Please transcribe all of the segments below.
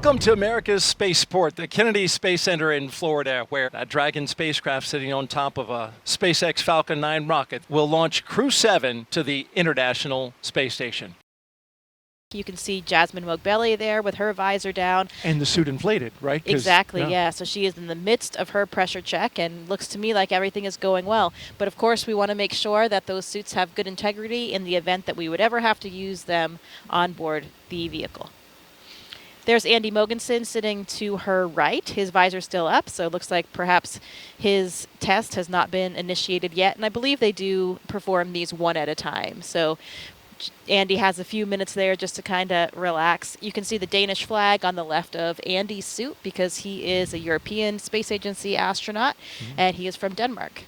Welcome to America's spaceport, the Kennedy Space Center in Florida, where a Dragon spacecraft sitting on top of a SpaceX Falcon 9 rocket will launch Crew 7 to the International Space Station. You can see Jasmin Moghbeli there with her visor down. And the suit inflated, right? Exactly, yeah. So she is in the midst of her pressure check and looks to me like everything is going well. But of course, we want to make sure that those suits have good integrity in the event that we would ever have to use them on board the vehicle. There's Andy Mogensen sitting to her right. His visor's still up, so it looks like perhaps his test has not been initiated yet. And I believe they do perform these one at a time. So Andy has a few minutes there just to kind of relax. You can see the Danish flag on the left of Andy's suit because he is a European Space Agency astronaut, and he is from Denmark.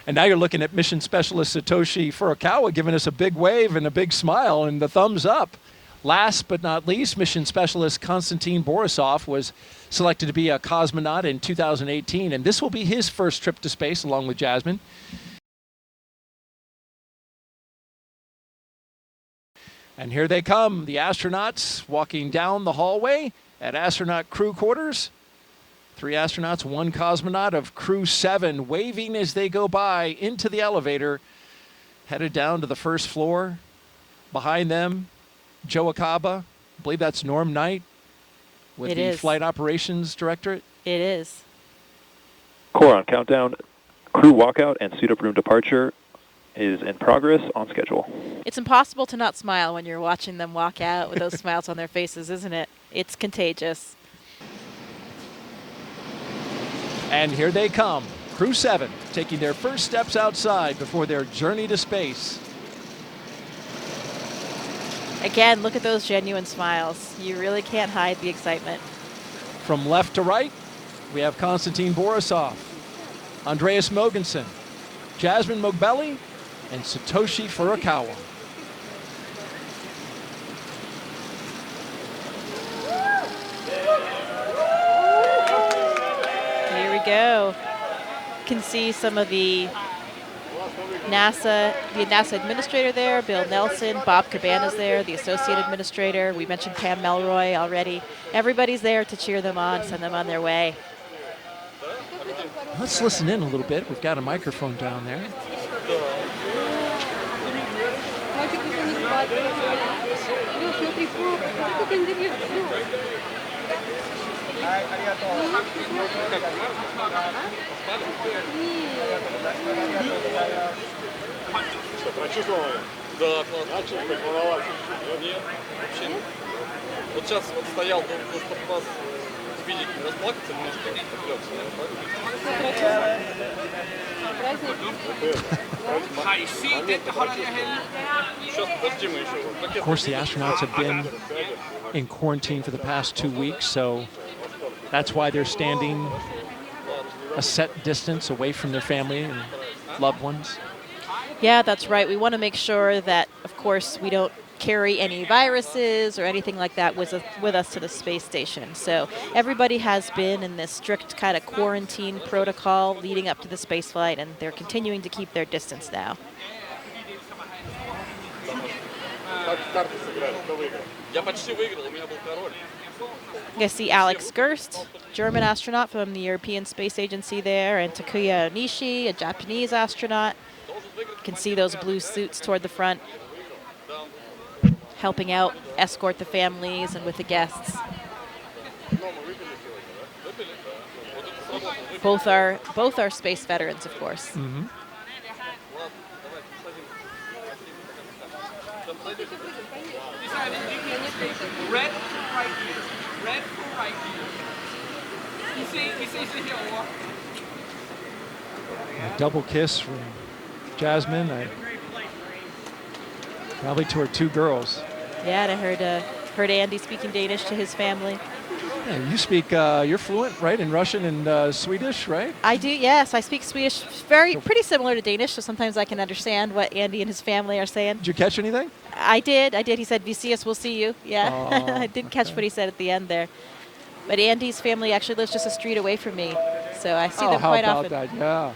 And now you're looking at mission specialist Satoshi Furukawa giving us a big wave and a big smile and the thumbs up. Last but not least, mission specialist Konstantin Borisov was selected to be a cosmonaut in 2018, and this will be his first trip to space along with Jasmin. And here they come, the astronauts walking down the hallway at astronaut crew quarters. 3 astronauts, 1 cosmonaut of Crew 7 waving as they go by into the elevator, headed down to the first floor. Behind them, Joe Akaba, I believe that's Norm Knight with the Flight Operations Directorate. It is. Core on countdown. Crew walkout and suit-up room departure is in progress on schedule. It's impossible to not smile when you're watching them walk out with those smiles on their faces, isn't it? It's contagious. And here they come, Crew 7, taking their first steps outside before their journey to space. Again, look at those genuine smiles. You really can't hide the excitement. From left to right, we have Konstantin Borisov, Andreas Mogensen, Jasmin Moghbeli, and Satoshi Furukawa. Here we go. You can see some of the NASA administrator there, Bill Nelson, Bob Cabana's there, the associate administrator. We mentioned Pam Melroy already. Everybody's there to cheer them on, send them on their way. Let's listen in a little bit. We've got a microphone down there. Что, прочувствовал? Да, классно. Начал волноваться? Нет, вообще нет. Вот сейчас вот стоял, чтобы вас увидеть, расплакаться немножко, Of course, the astronauts have been in quarantine for the past 2 weeks, so that's why they're standing a set distance away from their family and loved ones. Yeah, that's right. We want to make sure that, of course, we don't carry any viruses or anything like that with us to the space station. So everybody has been in this strict kind of quarantine protocol leading up to the space flight, and they're continuing to keep their distance now. You see Alex Gerst, German astronaut from the European Space Agency there, and Takuya Onishi, a Japanese astronaut. You can see those blue suits toward the front, helping out, escort the families and with the guests. Both are space veterans, of course. Mm-hmm. Red right here. Red right here. You see here. A double kiss from Jasmin, probably to her 2 girls. Yeah, and I heard Andy speaking Danish to his family. Yeah, you speak, you're fluent, right, in Russian and Swedish, right? I do, yes. I speak Swedish, pretty similar to Danish, so sometimes I can understand what Andy and his family are saying. Did you catch anything? I did. He said, "We see us, we'll see you." Yeah, I didn't catch what he said at the end there. But Andy's family actually lives just a street away from me, so I see them quite often. How about that? Yeah.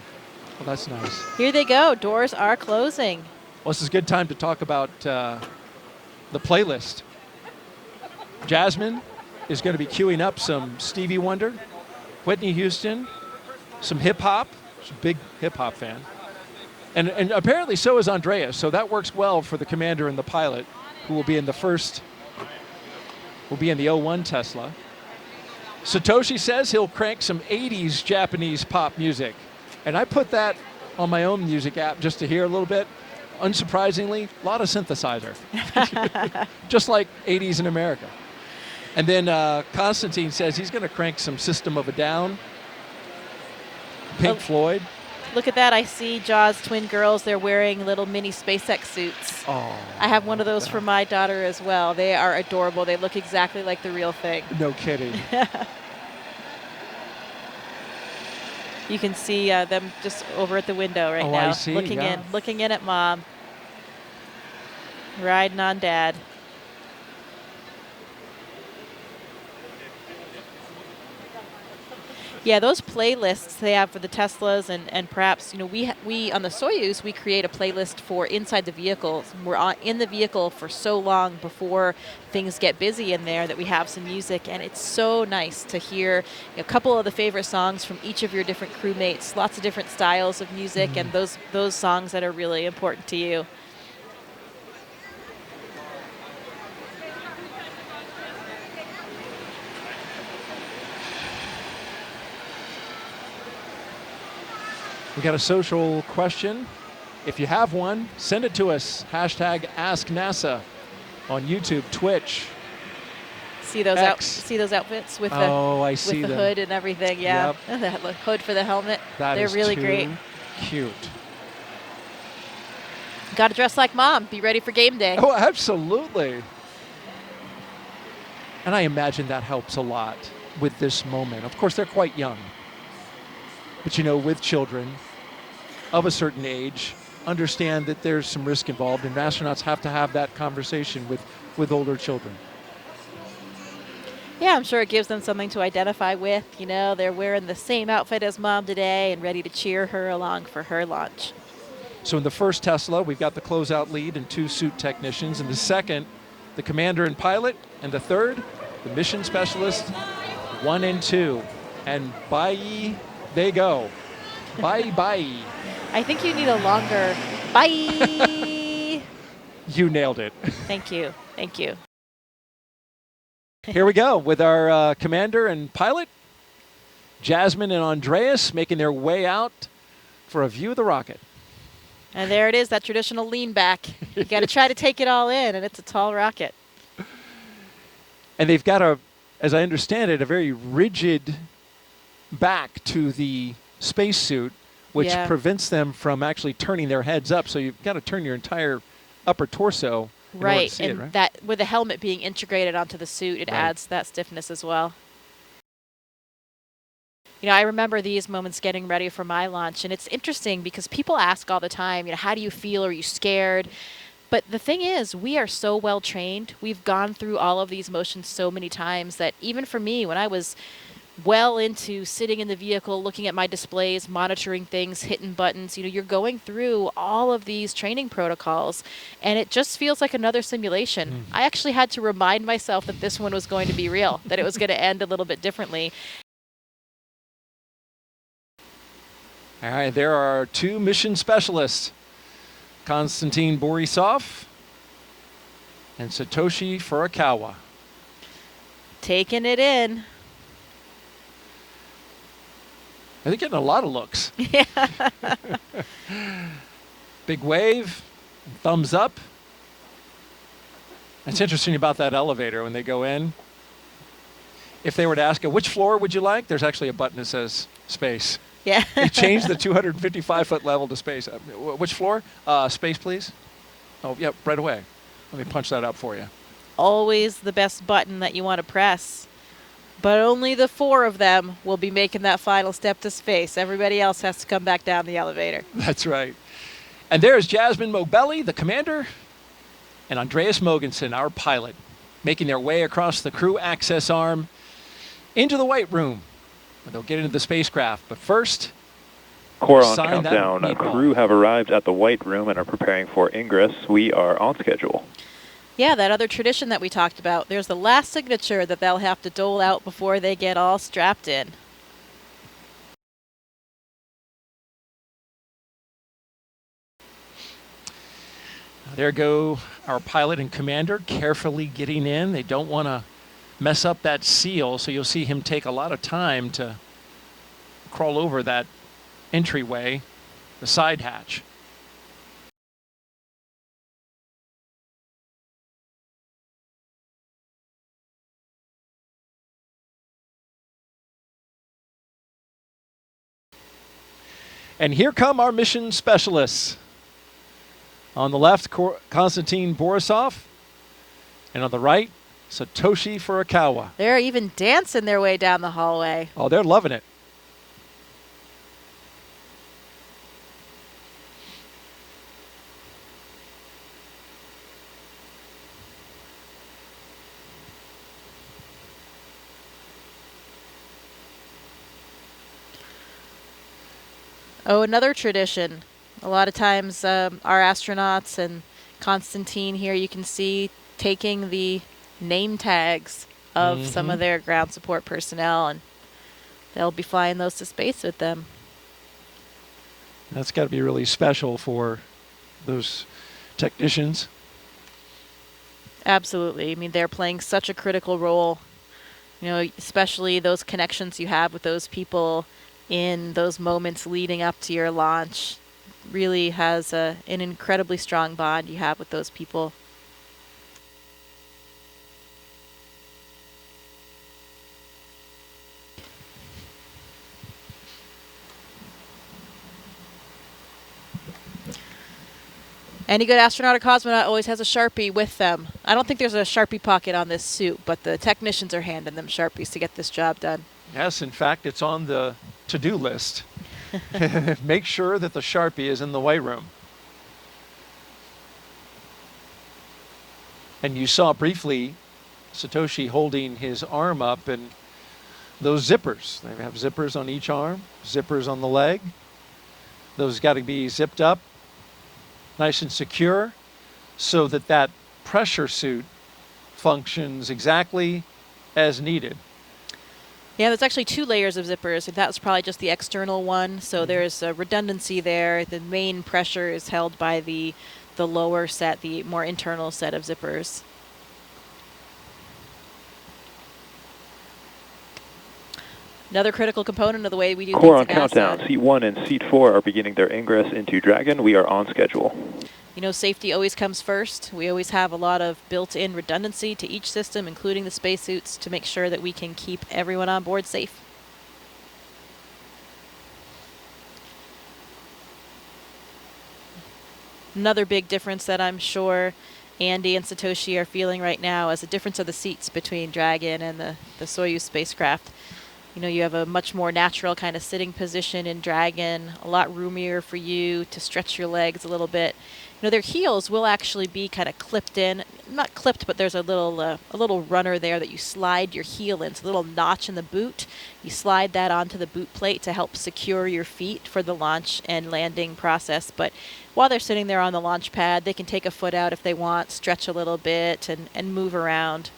Well, that's nice. Here they go. Doors are closing. Well, this is a good time to talk about the playlist. Jasmin, is going to be queuing up some Stevie Wonder, Whitney Houston, some hip-hop. She's a big hip-hop fan. And apparently so is Andreas, so that works well for the commander and the pilot, who will be in the '01 Tesla. Satoshi says he'll crank some 80s Japanese pop music. And I put that on my own music app just to hear a little bit. Unsurprisingly, a lot of synthesizer. Just like 80s in America. And then Konstantin says he's going to crank some System of a Down, Pink Floyd. Look at that. I see Jaws twin girls. They're wearing little mini SpaceX suits. Oh, I have one of those for my daughter as well. They are adorable. They look exactly like the real thing. No kidding. You can see them just over at the window right now. I see, looking in at Mom. Riding on Dad. Yeah, those playlists they have for the Teslas and perhaps, we on the Soyuz, we create a playlist for inside the vehicle. We're in the vehicle for so long before things get busy in there that we have some music, and it's so nice to hear a couple of the favorite songs from each of your different crewmates, lots of different styles of music, and those songs that are really important to you. We got a social question. If you have one, send it to us. Hashtag AskNASA on YouTube, Twitch. See those outfits with I see with the them. hood and everything. Yeah, Yep. That hood for the helmet. That They're is really too great. Cute. Got to dress like Mom. Be ready for game day. Oh, absolutely. And I imagine that helps a lot with this moment. Of course, they're quite young. But, with children of a certain age, understand that there's some risk involved, and astronauts have to have that conversation with older children. Yeah, I'm sure it gives them something to identify with. They're wearing the same outfit as Mom today and ready to cheer her along for her launch. So in the first Tesla, we've got the closeout lead and 2 suit technicians. In the second, the commander and pilot. And the third, the mission specialist, 1 and 2. And bye. They go. Bye, bye. I think you need a longer bye. You nailed it. Thank you. Thank you. Here we go with our commander and pilot, Jasmin and Andreas, making their way out for a view of the rocket. And there it is, that traditional lean back. You got to try to take it all in, and it's a tall rocket. And they've got as I understand it, a very rigid back to the spacesuit, which prevents them from actually turning their heads up. So you've got to turn your entire upper torso. Right, and that with the helmet being integrated onto the suit, it adds that stiffness as well. I remember these moments getting ready for my launch, and it's interesting because people ask all the time, how do you feel? Are you scared? But the thing is, we are so well trained. We've gone through all of these motions so many times that even for me, when I was well into sitting in the vehicle, looking at my displays, monitoring things, hitting buttons. You're going through all of these training protocols, and it just feels like another simulation. I actually had to remind myself that this one was going to be real, that it was going to end a little bit differently. All right, there are 2 mission specialists, Konstantin Borisov and Satoshi Furukawa. Taking it in. They're getting a lot of looks. Yeah. Big wave, thumbs up. It's interesting about that elevator when they go in. If they were to ask you, which floor would you like? There's actually a button that says space. Yeah. They changed the 255-foot level to space. Which floor? Space, please. Oh, yeah, right away. Let me punch that up for you. Always the best button that you want to press. But only the 4 of them will be making that final step to space. Everybody else has to come back down the elevator. That's right. And there's Jasmin Moghbeli, the commander, and Andreas Mogensen, our pilot, making their way across the crew access arm into the White Room, where they'll get into the spacecraft. But first, Core on sign that countdown. meatball. Crew have arrived at the White Room and are preparing for ingress. We are on schedule. Yeah, that other tradition that we talked about. There's the last signature that they'll have to dole out before they get all strapped in. There go our pilot and commander carefully getting in. They don't want to mess up that seal, so you'll see him take a lot of time to crawl over that entryway, the side hatch. And here come our mission specialists. On the left, Konstantin Borisov, and on the right, Satoshi Furukawa. They're even dancing their way down the hallway. Oh, they're loving it. Oh, another tradition. A lot of times our astronauts and Konstantin here, you can see taking the name tags of some of their ground support personnel, and they'll be flying those to space with them. That's got to be really special for those technicians. Absolutely. I mean, they're playing such a critical role, you know, especially those connections you have with those people in those moments leading up to your launch. Really has an incredibly strong bond you have with those people. Any good astronaut or cosmonaut always has a Sharpie with them. I don't think there's a Sharpie pocket on this suit, but the technicians are handing them Sharpies to get this job done. Yes, in fact, it's on the to-do list. Make sure that the Sharpie is in the white room. And you saw briefly Satoshi holding his arm up, and those zippers. They have zippers on each arm, zippers on the leg. Those got to be zipped up, nice and secure, so that that pressure suit functions exactly as needed. Yeah, there's actually 2 layers of zippers. That was probably just the external one, so there's a redundancy there. The main pressure is held by the lower set, the more internal set of zippers. Another critical component of the way we do Core on things at countdown. NASA. Seat 1 and Seat 4 are beginning their ingress into Dragon. We are on schedule. You know, safety always comes first. We always have a lot of built-in redundancy to each system, including the spacesuits, to make sure that we can keep everyone on board safe. Another big difference that I'm sure Andy and Satoshi are feeling right now is the difference of the seats between Dragon and the Soyuz spacecraft. You know, you have a much more natural kind of sitting position in Dragon, a lot roomier for you to stretch your legs a little bit. You know, their heels will actually be kind of clipped in. Not clipped, but there's a little runner there that you slide your heel in. It's a little notch in the boot. You slide that onto the boot plate to help secure your feet for the launch and landing process. But while they're sitting there on the launch pad, they can take a foot out if they want, stretch a little bit, and move around.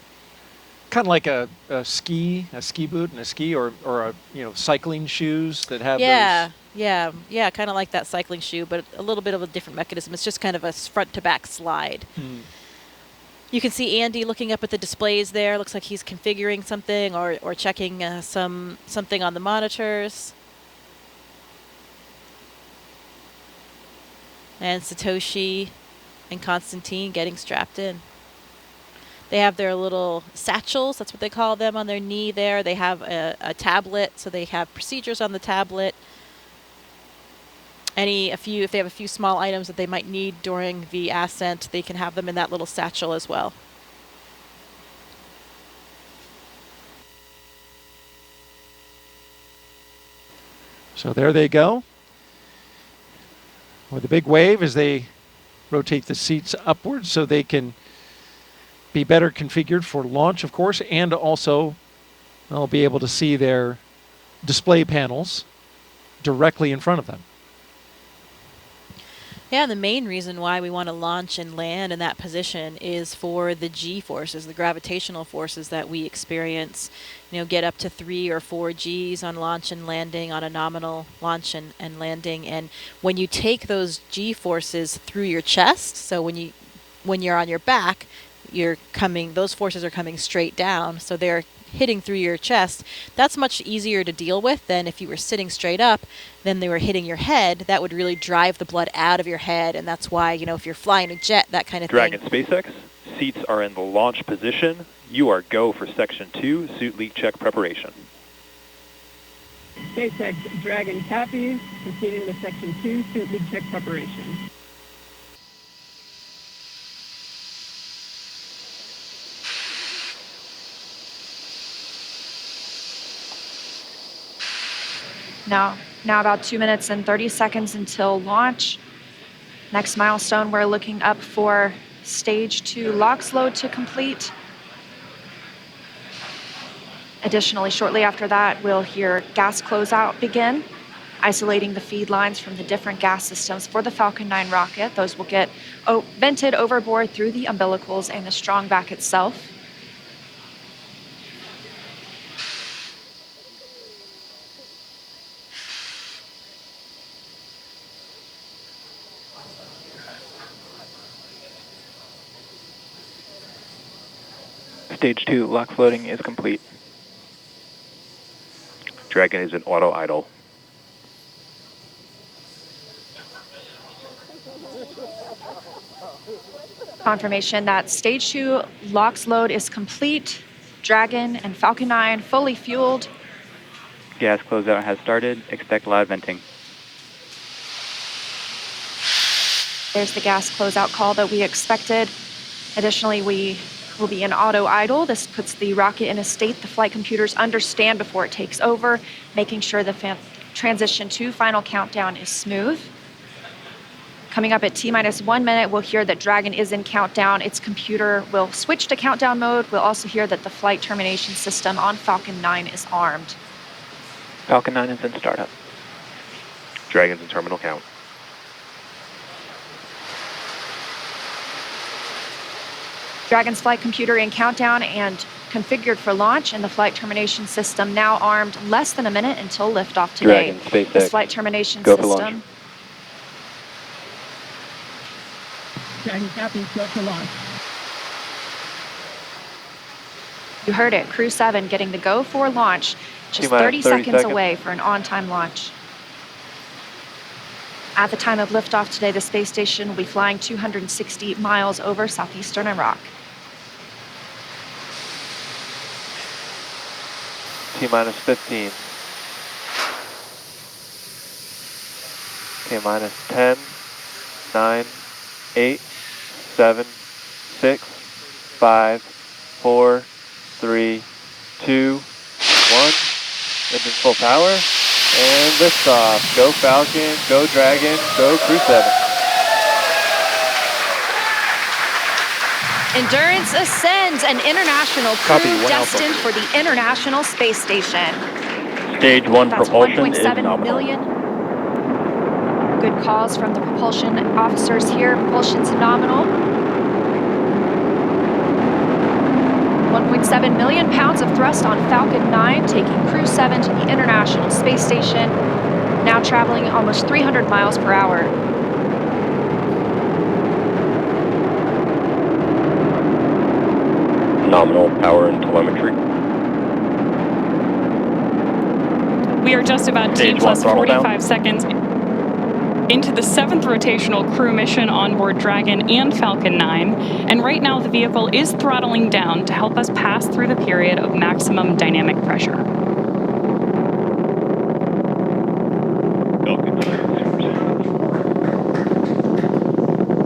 Kind of like a ski boot and a ski, or a, cycling shoes that have those. Yeah, kind of like that cycling shoe, but a little bit of a different mechanism. It's just kind of a front to back slide. You can see Andy looking up at the displays there. Looks like he's configuring something or checking something on the monitors. And Satoshi and Konstantin getting strapped in. They have their little satchels, that's what they call them, on their knee there. They have a tablet, so they have procedures on the tablet. If they have a few small items that they might need during the ascent, they can have them in that little satchel as well. So there they go. With a big wave as they rotate the seats upwards so they can be better configured for launch, of course, and also they'll be able to see their display panels directly in front of them. Yeah, and the main reason why we want to launch and land in that position is for the G forces, the gravitational forces that we experience. You know, get up to 3 or 4 Gs on launch and landing, on a nominal launch and landing. And when you take those G forces through your chest, so when you're on your back, those forces are coming straight down, so they're hitting through your chest. That's much easier to deal with than if you were sitting straight up, then they were hitting your head. That would really drive the blood out of your head, and that's why, you know, if you're flying a jet, that kind of Dragon thing. SpaceX, seats are in the launch position. You are go for Section 2, suit leak check preparation. SpaceX Dragon copies, proceeding to Section 2, suit leak check preparation. Now about 2 minutes and 30 seconds until launch. Next milestone, we're looking up for stage 2 LOX load to complete. Additionally, shortly after that, we'll hear gas closeout begin, isolating the feed lines from the different gas systems for the Falcon 9 rocket. Those will get vented overboard through the umbilicals and the strong back itself. Stage 2 LOX loading is complete. Dragon is in auto idle. Confirmation that stage 2 LOX load is complete. Dragon and Falcon 9 fully fueled. Gas closeout has started. Expect loud venting. There's the gas closeout call that we expected. Additionally, we will be in auto idle. This puts the rocket in a state the flight computers understand before it takes over, making sure the transition to final countdown is smooth. Coming up at T-minus 1 minute, we'll hear that Dragon is in countdown. Its computer will switch to countdown mode. We'll also hear that the flight termination system on Falcon 9 is armed. Falcon 9 is in startup. Dragon's in terminal count. Dragon's flight computer in countdown and configured for launch, and the flight termination system now armed. Less than a minute until liftoff today. Dragon, SpaceX, this flight termination go for system. launch. Dragon copies, go for launch. You heard it, Crew 7 getting the go for launch, just T-minus 30 30 seconds seconds away for an on-time launch. At the time of liftoff today, the space station will be flying 260 miles over southeastern Iraq. T-minus 15. T-minus 10, 9, 8, 7, 6, 5, 4, 3, 2, 1. Engine full power. And liftoff. Go Falcon, go Dragon, go Crew 7. Endurance ascends, an international crew Copy, 1 destined Alpha. for the International Space Station. Stage 1 That's propulsion is 1.7 nominal. million. Good calls from the propulsion officers here. Propulsion's nominal. 1.7 million pounds of thrust on Falcon 9, taking Crew 7 to the International Space Station, now traveling almost 300 miles per hour. Nominal power and telemetry. We are just about T Stage plus 1 throttle 45 down. seconds into the 7th rotational crew mission on board Dragon and Falcon 9, and right now the vehicle is throttling down to help us pass through the period of maximum dynamic pressure.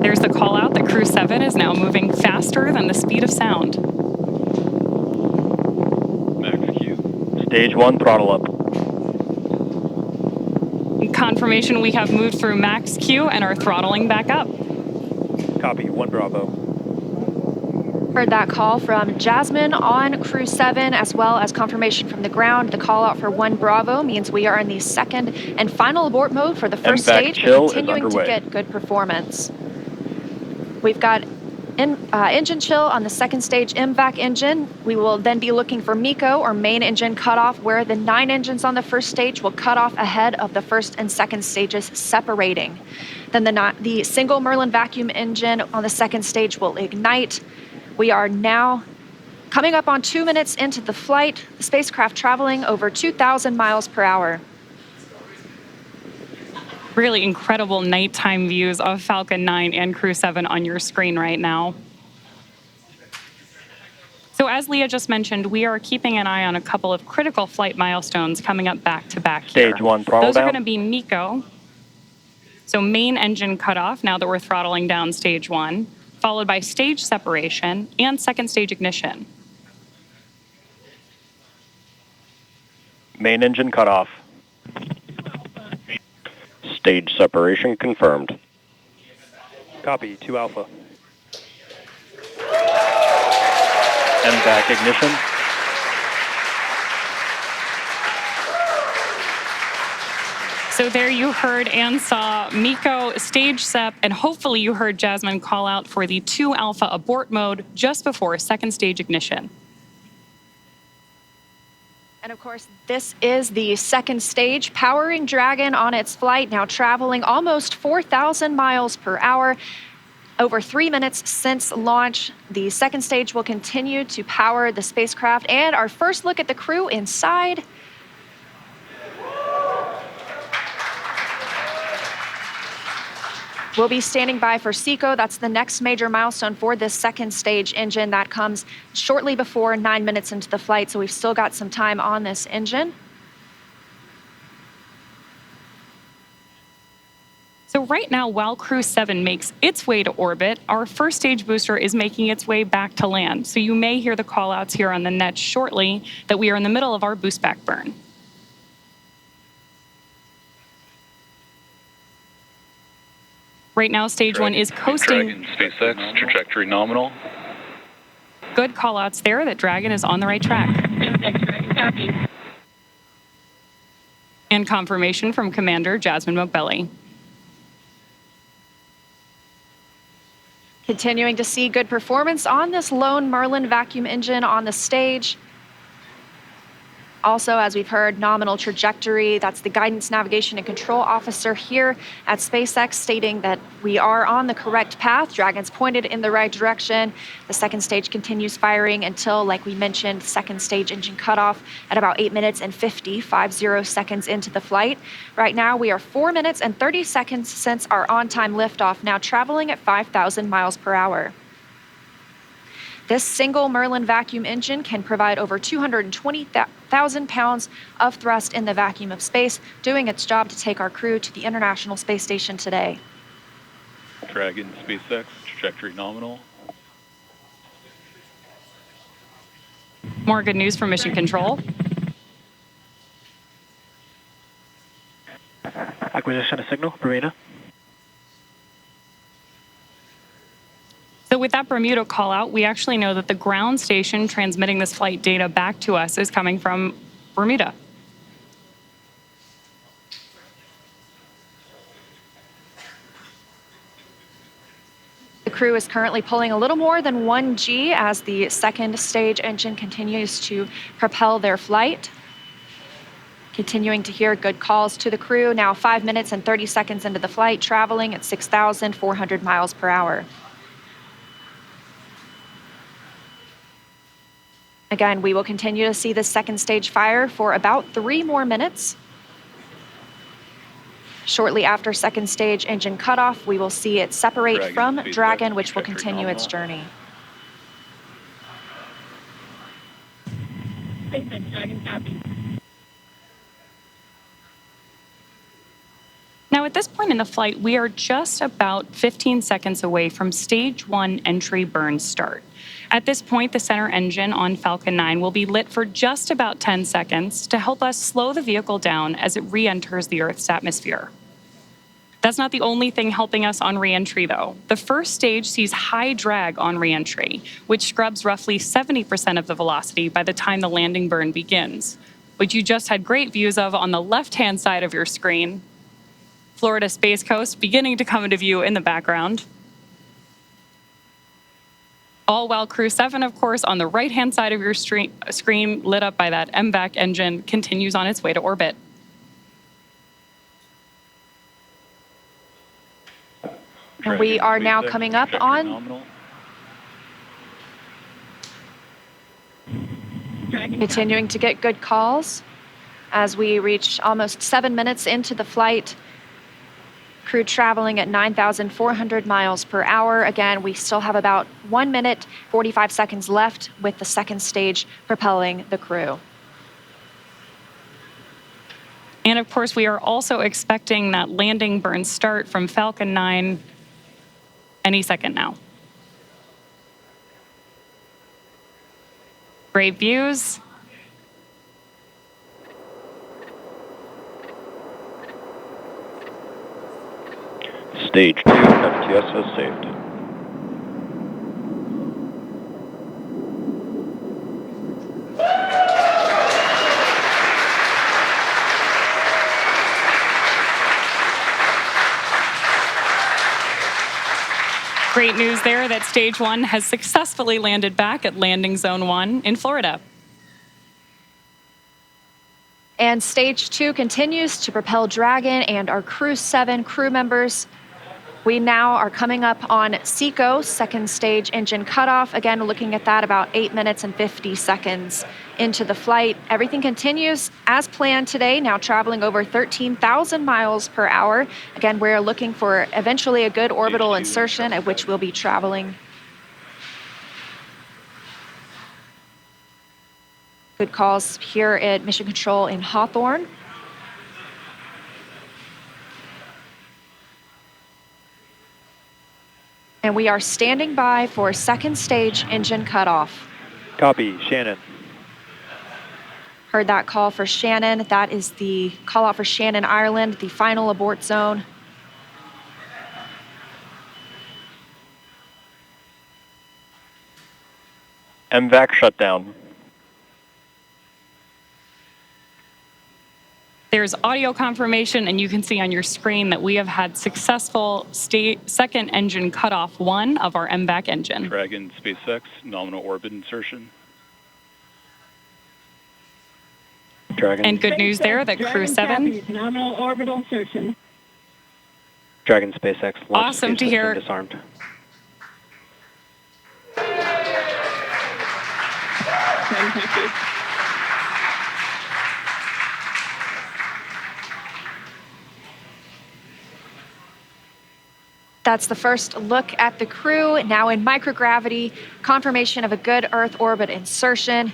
There's the call out that Crew 7 is now moving faster than the speed of sound. Max Q. Stage 1 throttle up. Confirmation we have moved through max Q and are throttling back up. Copy, 1 Bravo. Heard that call from Jasmin on Crew 7, as well as confirmation from the ground. The call out for 1 Bravo means we are in the second and final abort mode for the first MVAC stage, chill is continuing to underway. get good performance. We've got engine chill on the second stage MVAC engine. We will then be looking for MECO, or main engine cutoff, where the 9 engines on the first stage will cut off ahead of the first and second stages separating. Then the single Merlin vacuum engine on the second stage will ignite. We are now coming up on 2 minutes into the flight, the spacecraft traveling over 2,000 miles per hour. Really incredible nighttime views of Falcon 9 and Crew 7 on your screen right now. So as Leah just mentioned, we are keeping an eye on a couple of critical flight milestones coming up back to back here. Stage 1 throttle Those down. are going to be MECO. So main engine cutoff, now that we're throttling down stage 1, followed by stage separation and second stage ignition. Main engine cutoff. Stage separation confirmed. Copy, 2 Alpha. MVAC ignition. So there you heard and saw MECO, stage sep, and hopefully you heard Jasmin call out for the 2 Alpha abort mode just before second stage ignition. And of course, this is the second stage, powering Dragon on its flight, now traveling almost 4,000 miles per hour. Over 3 minutes since launch, the second stage will continue to power the spacecraft. And our first look at the crew inside. We'll be standing by for SECO. That's the next major milestone for this second stage engine. That comes shortly before 9 minutes into the flight, so we've still got some time on this engine. So right now, while Crew 7 makes its way to orbit, our first stage booster is making its way back to land. So you may hear the call-outs here on the net shortly that we are in the middle of our boost back burn. Right now, stage 1 is coasting. Dragon, SpaceX, trajectory nominal. Good call-outs there that Dragon is on the right track. And confirmation from Commander Jasmin Moghbeli. Continuing to see good performance on this lone Merlin vacuum engine on the stage. Also, as we've heard, nominal trajectory. That's the guidance, navigation, and control officer here at SpaceX stating that we are on the correct path. Dragon's pointed in the right direction. The second stage continues firing until, like we mentioned, second stage engine cutoff at about 8 minutes and 50 seconds into the flight. Right now, we are 4 minutes and 30 seconds since our on-time liftoff, now traveling at 5,000 miles per hour. This single Merlin vacuum engine can provide over 220,000 pounds of thrust in the vacuum of space, doing its job to take our crew to the International Space Station today. Dragon, SpaceX, trajectory nominal. More good news from Mission Control. Acquisition of signal, Bermuda. So with that Bermuda call out, we actually know that the ground station transmitting this flight data back to us is coming from Bermuda. The crew is currently pulling a little more than 1 G as the second stage engine continues to propel their flight. Continuing to hear good calls to the crew, now 5 minutes and 30 seconds into the flight, traveling at 6,400 miles per hour. Again, we will continue to see the second stage fire for about 3 more minutes. Shortly after second stage engine cutoff, we will see it separate from Dragon, which will continue its journey. Now at this point in the flight, we are just about 15 seconds away from stage 1 entry burn start. At this point, the center engine on Falcon 9 will be lit for just about 10 seconds to help us slow the vehicle down as it re-enters the Earth's atmosphere. That's not the only thing helping us on reentry, though. The first stage sees high drag on reentry, which scrubs roughly 70% of the velocity by the time the landing burn begins, which you just had great views of on the left-hand side of your screen. Florida Space Coast beginning to come into view in the background. All while Crew 7, of course, on the right-hand side of your screen, lit up by that MVAC engine, continues on its way to orbit. And we are now coming up on Nominal. continuing to get good calls as we reach almost 7 minutes into the flight. Crew traveling at 9,400 miles per hour. Again, we still have about 1 minute, 45 seconds left with the second stage propelling the crew. And of course, we are also expecting that landing burn start from Falcon 9 any second now. Great views. Stage 2 FTSO saved. Great news there that Stage 1 has successfully landed back at Landing Zone 1 in Florida. And Stage 2 continues to propel Dragon and our Crew 7 crew members. We now are coming up on SECO, second stage engine cutoff. Again, looking at that about 8 minutes and 50 seconds into the flight. Everything continues as planned today, now traveling over 13,000 miles per hour. Again, we're looking for eventually a good orbital insertion at which we'll be traveling. Good calls here at Mission Control in Hawthorne. And we are standing by for second stage engine cutoff. Copy, Shannon. Heard that call for Shannon. That is the call out for Shannon, Ireland, the final abort zone. MVAC shutdown. There's audio confirmation, and you can see on your screen that we have had successful second engine cutoff 1 of our MVAC engine. Dragon SpaceX nominal orbit insertion. Dragon. And good news there that Crew 7. Nominal orbital insertion. Dragon SpaceX launch Awesome to system hear. disarmed. Fantastic. That's the first look at the crew, now in microgravity, confirmation of a good Earth orbit insertion.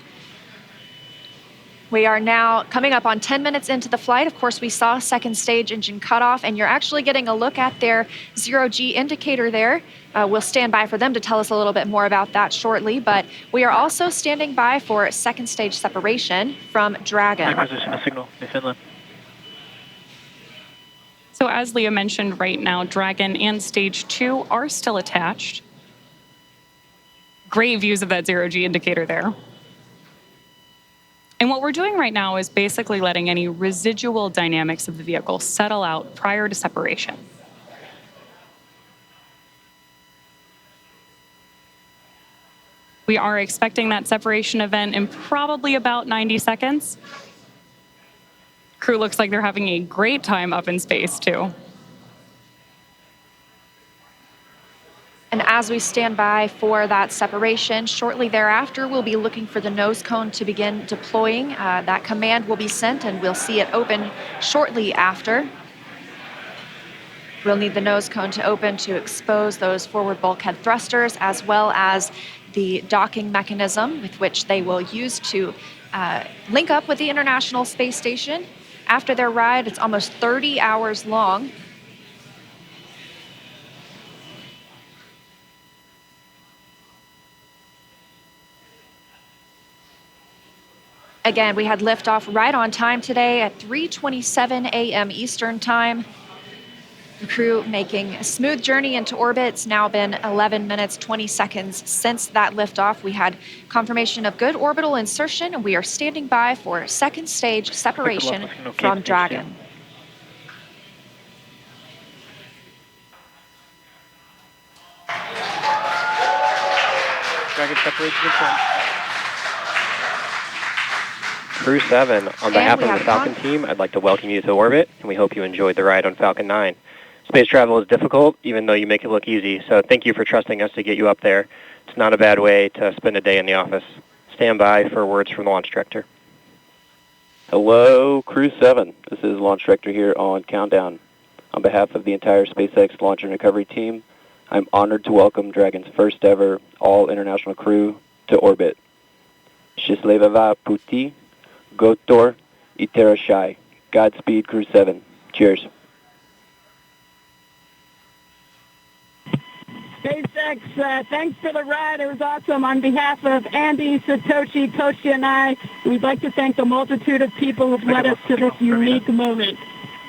We are now coming up on 10 minutes into the flight. Of course, we saw second stage engine cutoff, and you're actually getting a look at their zero-G indicator there. We'll stand by for them to tell us a little bit more about that shortly, but we are also standing by for second stage separation from Dragon. Acquisition of signal in Finland. So as Leah mentioned, right now, Dragon and Stage 2 are still attached. Great views of that zero-G indicator there. And what we're doing right now is basically letting any residual dynamics of the vehicle settle out prior to separation. We are expecting that separation event in probably about 90 seconds. Crew looks like they're having a great time up in space, too. And as we stand by for that separation, shortly thereafter, we'll be looking for the nose cone to begin deploying. That command will be sent, and we'll see it open shortly after. We'll need the nose cone to open to expose those forward bulkhead thrusters, as well as the docking mechanism with which they will use to link up with the International Space Station. After their ride, it's almost 30 hours long. Again, we had liftoff right on time today at 3:27 a.m. Eastern Time. The crew making a smooth journey into orbit. It's now been 11 minutes, 20 seconds since that liftoff. We had confirmation of good orbital insertion, and we are standing by for second stage separation from Dragon. Dragon separation confirmed. Crew 7, on behalf of the Falcon team, I'd like to welcome you to orbit, and we hope you enjoyed the ride on Falcon 9. Space travel is difficult, even though you make it look easy, so thank you for trusting us to get you up there. It's not a bad way to spend a day in the office. Stand by for words from the launch director. Hello, Crew 7. This is Launch Director here on Countdown. On behalf of the entire SpaceX Launch and Recovery team, I'm honored to welcome Dragon's first ever all-international crew to orbit. Счастливого пути, Gotor, Iterashai. Godspeed, Crew 7. Cheers. SpaceX, thanks for the ride. It was awesome. On behalf of Andy, Satoshi, Toshi, and I, we'd like to thank the multitude of people who've led us to this unique moment.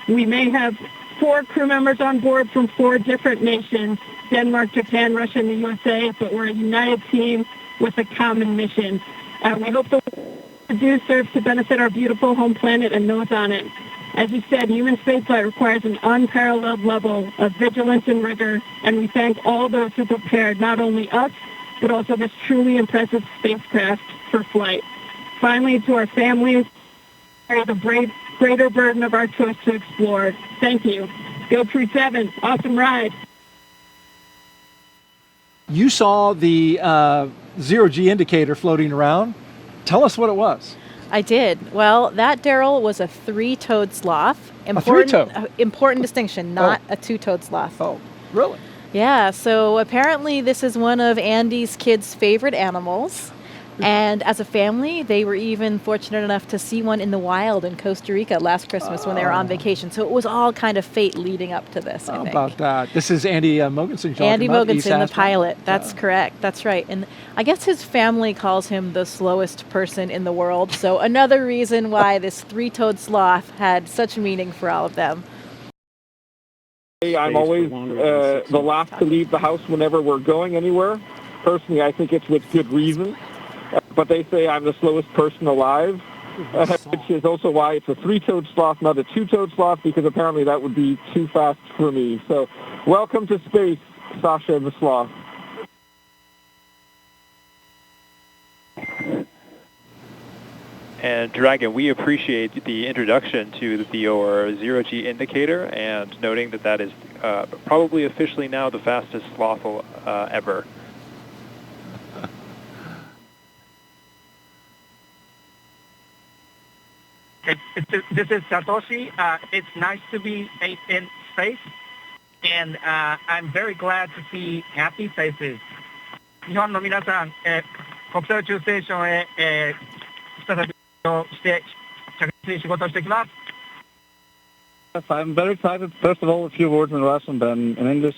We may have 4 crew members on board from 4 different nations, Denmark, Japan, Russia, and the USA, but we're a united team with a common mission. We hope the work we do serves to benefit our beautiful home planet and those on it. As you said, human spaceflight requires an unparalleled level of vigilance and rigor, and we thank all those who prepared not only us, but also this truly impressive spacecraft for flight. Finally, to our families, carry the greater burden of our choice to explore. Thank you. Go Crew 7. Awesome ride. You saw the zero-G indicator floating around. Tell us what it was. I did. Well, that, Daryl, was a 3-toed sloth. Three-toed? Important distinction, not a 2-toed sloth. Oh, really? Yeah, so apparently this is one of Andy's kids' favorite animals. And as a family, they were even fortunate enough to see one in the wild in Costa Rica last Christmas when they were on vacation. So it was all kind of fate leading up to this, I think. How about that? This is Andy Mogensen. Andy Mogensen, the pilot. That's correct. That's right. And I guess his family calls him the slowest person in the world. So another reason why this 3-toed sloth had such meaning for all of them. I'm always the last to leave the house whenever we're going anywhere. Personally, I think it's with good reason. But they say I'm the slowest person alive, which is also why it's a 3-toed sloth, not a 2-toed sloth, because apparently that would be too fast for me. So welcome to space, Sasha the sloth. And Dragon, we appreciate the introduction to your zero-G indicator and noting that that is probably officially now the fastest sloth ever. This is Satoshi. It's nice to be in space, and I'm very glad to see happy faces. 日本の皆さん、国際宇宙ステーションへ、再びして着実に仕事をしてきます。 Yes, I'm very excited. First of all, a few words in Russian, then in English.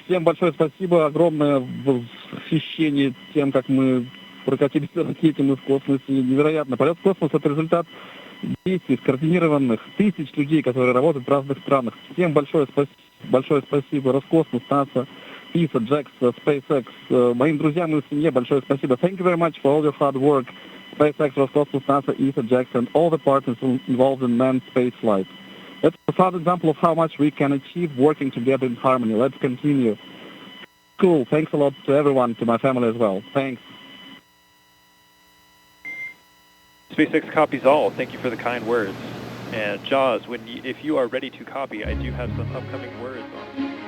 Всем большое спасибо, огромное восхищение тем, как мы прокатились на ракете, мы в космосе. Невероятно. Полет в космос — это результат действий скоординированных тысяч людей, которые работают в разных странах. Всем большое спасибо. Roscosmos, NASA, ESA, JAXA, SpaceX. Моим друзьям и семье большое спасибо. Thank you very much for all your hard work. SpaceX, Roscosmos, NASA, ESA, JAXA, and all the partners involved in manned space flight. That's a proud example of how much we can achieve working together in harmony. Let's continue. Cool. Thanks a lot to everyone, to my family as well. Thanks. SpaceX copies all. Thank you for the kind words. And Jaws, if you are ready to copy, I do have some upcoming words on.